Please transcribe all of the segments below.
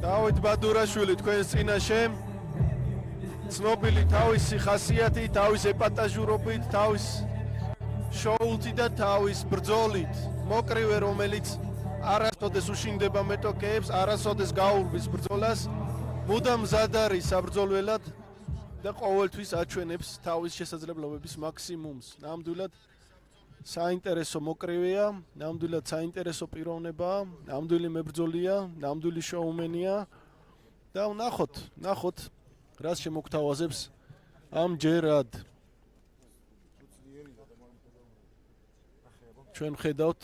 დავით ბადურაშვილი თქვენს წინაშე ცნობილი თავისი ხასიათით, თავის ეპატაჟურობით, თავის შოულით და თავის ბრძოლით, მოკრივე რომელიც არასოდეს უშინდება მეტოქეებს, არასოდეს გაურბის ბრძოლას, მუდამ მზად არის საბრძოლველად და ყოველთვის აჩვენებს თავის შესაძლებლობების მაქსიმუმს. ნამდვილად საინტერესო მოკრივეა, ნამდვილად საინტერესო პიროვნებაა, ნამდვილი მებრძოლია, ნამდვილი შოუმენია და ნახოთ რას შემოგთავაზებს ამჯერად. ჩვენ ხედავთ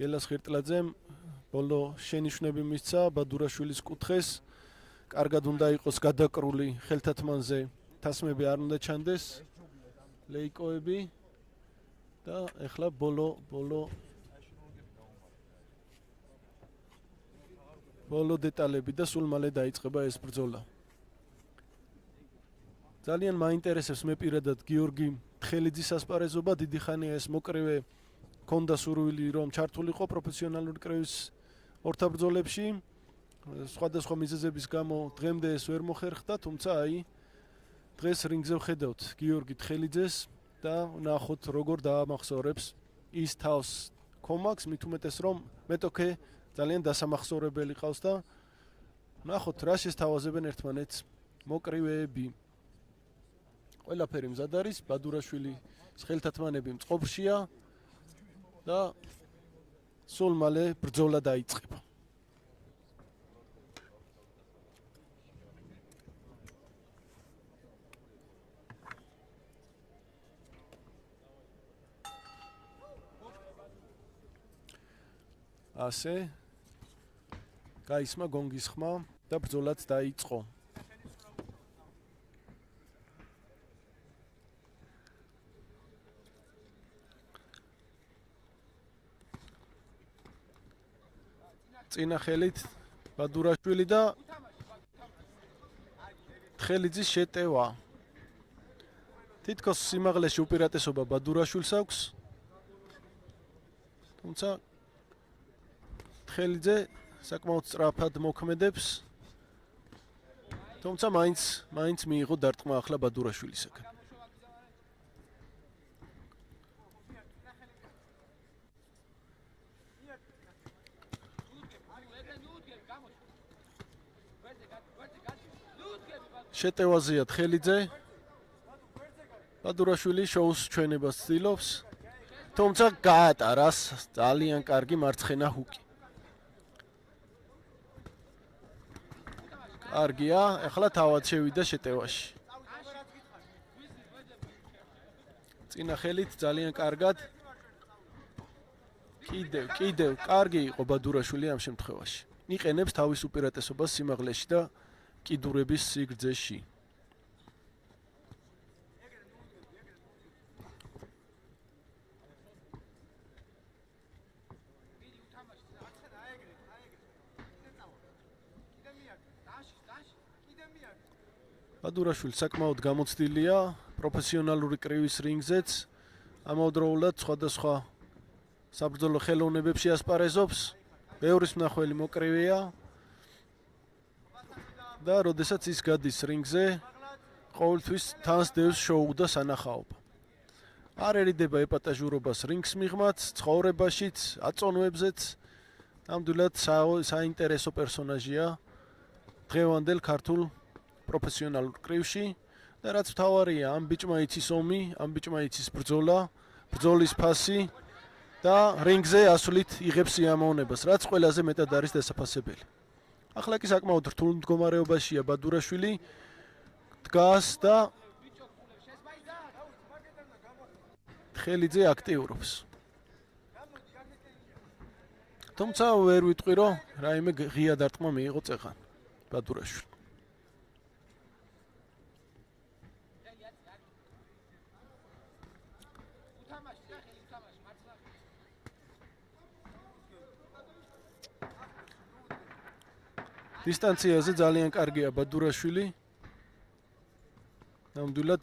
გელას ხირტლაძემ ბოლო შენიშვნები მისცა ბადურაშვილის კუთხეს. კარგად უნდა იყოს გადაკრული ხელთათმანზე, თასმები არ უნდა ჩანდეს, ლეიკოები და ეხლა ბოლო დეტალები და სულ მალე დაიწყება ეს ბრძოლა. ძალიან მაინტერესებს მე პირადად გიორგი თხელიძის ასპარეზობა, დიდი ხანია ეს მოკრივე ქონდა სურვილი რომ ჩართულიყო პროფესიონალური კრევის ორთაბრძოლებში. სხვადასხვა მიზეზების გამო დღემდე ეს ვერ მოხერხდა, თუმცა დღეს რინგზე ვხედავთ გიორგი თხელიძეს და ნახოთ როგორ დაამახსოვრებს ის თავს კომაქს, მით უმეტეს რომ მეტოქე ძალიან დასამახსოვრებელი ყავს და ნახოთ რა შესთავაზებენ ერთმანეთს მოკრივეები. ყველაფერი მზად არის, ბადურაშვილის ხელთათმანები მწყობრშია და სულ მალე ბრძოლა დაიწყება. ასე გაისმა გონგის ხმა და ბრძოლაც დაიწყო. წინა ხელით ბადურაშვილი და თხელიძის შეტევა. თითქოს სიმაღლეში უპირატესობა ბადურაშვილს აქვს. თუმცა თხელიძე საკმაოდ სწრაფად მოქმედებს. თუმცა მაინც მიიღო დარტყმა ახლა ბადურაშვილისაგან. შეტევაზეა თხელიძე. ბადურაშვილი შოუს ჩვენებას ცდილობს. თუმცა გაატარას ძალიან კარგი მარცხენა ჰუკი. კარგია, ახლა თავად შევიდა შეტევაში. წინა ხელით ძალიან კარგად. კიდევ კარგი იყო ბადურაშვილი ამ შემთხვევაში. იყენებს თავის უპირატესობას სიმაღლეში და კიდურების სიგრძეში. ბადურაშვილი საკმაოდ გამოცდილია პროფესიონალური კრივის რინგზეც. ამავდროულად სხვადასხვა საბრძოლო ხელოვნებებში ასპარეზობს. ბევრის მნახველი მოკრივეა. და როდესაც ის გადის რინგზე, ყოველთვის თანს დევს შოუ და სანახაობა. არ ერიდება ეპატაჟურობას რინგს მიღმაც, ცხოვრებაშიც, აწონვებზეც. ნამდვილად საინტერესო პერსონაჟია დღევანდელ ქართულ პროფესიონალურ კრივში და რაც მთავარია, ამ ბიჭმა იცის ომი, ამ ბიჭმა იცის ბრძოლა, ბრძოლის ფასი და რინგზე ასვლით იღებს სიამოვნებას, რაც ყველაზე მეტად არის დასაფასებელი. ახლა კი საკმაოდ რთულ მდგომარეობაშია ბადურაშვილი, დგას და თხელიძე აქტიურობს. თუმცა ვერ ვიტყვი, რომ რაიმე ღია დარტყმა მიიღო წეღან ბადურაშვილი. დისტანციაზე ძალიან კარგია ბადურაშვილი. ნამდვილად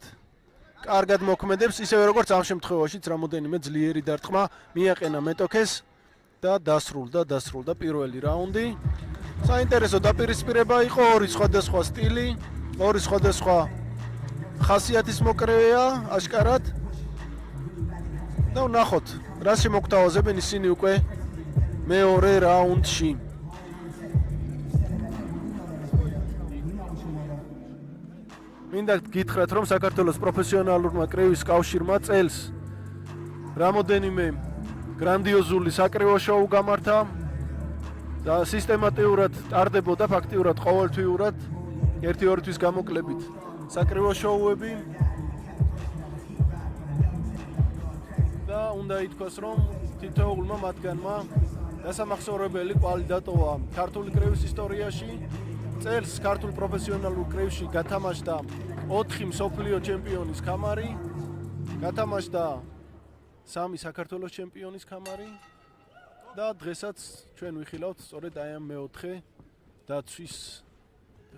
კარგად მოქმედებს, ისევე როგორც ამ შემთხვევაშიც რამოდენიმე ძლიერი დარტყმა მიაყენა მეტოქეს და დასრულდა პირველი რაუნდი. საინტერესო დაპირისპირება იყო, ორი სხვადასხვა სტილი, ორი სხვადასხვა ხასიათის მოკრევეა აშკარად. და ვნახოთ, რა შემოგთავაზებენ ისინი უკვე მეორე რაუნდში. მინდა გითხრათ, რომ საქართველოს პროფესიონალურმა კრევის კავშირმა წელს რამოდენიმე გრანდიოზული საკრევო შოუ გამართა და სისტემატიურად ტარდებოდა ფაქტიურად ყოველთვიურად 1-2 თვის გამოკლებით საკრევო შოუები და უნდა ითქვას, რომ თითოეულმა მათგანმა დასამახსოვრებელი კვალი დატოვა ქართული კრევის ისტორიაში. წელს ქართულ პროფესიონალურ კრევში გათამაშდა 4 მსოფლიო ჩემპიონის ქამარი, გათამაშდა 3 საქართველოს ჩემპიონის ქამარი და დღესაც ჩვენ ვიხილავთ სწორედ აი ამ მეოთხე დაცვის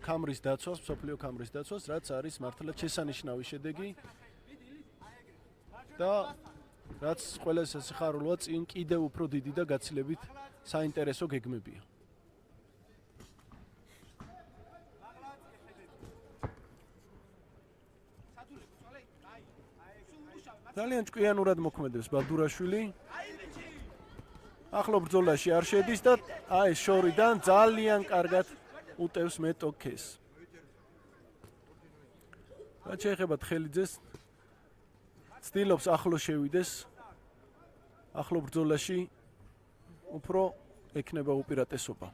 ქამრის დაცვას, მსოფლიო ქამრის დაცვას, რაც არის მართლაც შესანიშნავი შედეგი და რაც ყველას სასიხარულოა, წინ კიდევ უფრო დიდი და გაცილებით საინტერესო გეგმებია. ძალიან ჭკვიანურად მოქმედებს ბადურაშვილი. ახლო ბრძოლაში არ შედის და აი შორიდან ძალიან კარგად უტევს მეტოქეს. რაც შეეხება თხელიძეს, ცდილობს ახლო შევიდეს. ახლო ბრძოლაში უფრო ექნება უპირატესობა.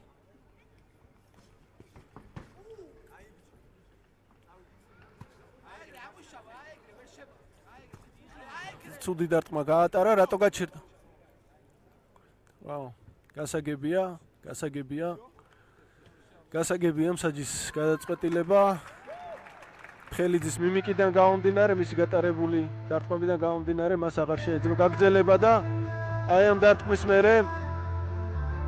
ცუდი დარტყმა გაატარა, რატო გაჩერდა? ვაუ, გასაგებია მსაჯის გადაწყვეტილება. თხელიძის მიმიკიდან გამომდინარე, მისი გატარებული დარტყმებიდან გამომდინარე, მას აღარ შეეძლო გაგრძელება და აი ამ დარტყმის მერე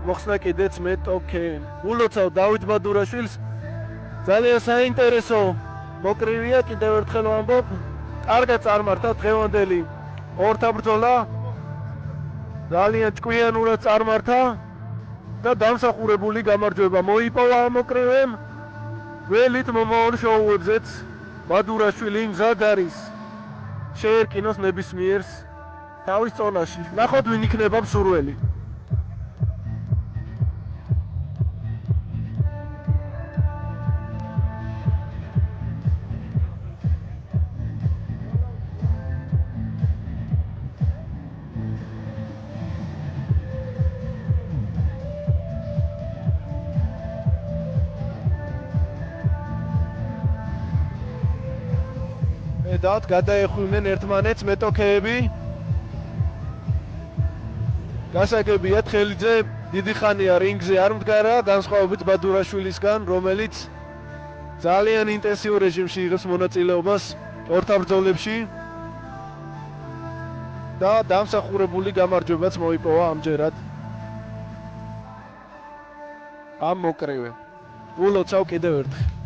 მოხსნა კიდეც მეტოქე. ულოცავ დავით ბადურაშვილს. ძალიან საინტერესო მოკრივია, კიდევ ერთხელ ვამბობ, კარგად წარმართა დღევანდელი ორთაბრძოლა. ძალიან ჭკვიანურად წარმართა და დამსახურებული გამარჯვება მოიპოვა ამ მოკრივემ. ველით მომავალ შოუებზეც ბადურაშვილი მზად არის შეერკინოს ნებისმიერს თავის წონაში. ნახოთ ვინ იქნება მსურველი. მედად გადაეხვინენ ერთმანეთს მეტოქეები. გასაგებია, თხელიძე დიდი ხანია რინგზე არ მდგარა, განსხვავებით ბადურაშვილისგან, რომელიც ძალიან ინტენსიურ რეჟიმში იღებს მონაწილეობას ორთაბრძოლებში და დამსახურებული გამარჯვებაც მოიპოვა ამჯერად ამ მოკრივემ. ულოცავ კიდევ ერთხელ.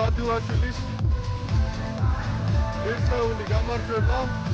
ბადურაშვილის ერთეული გამარჯვება.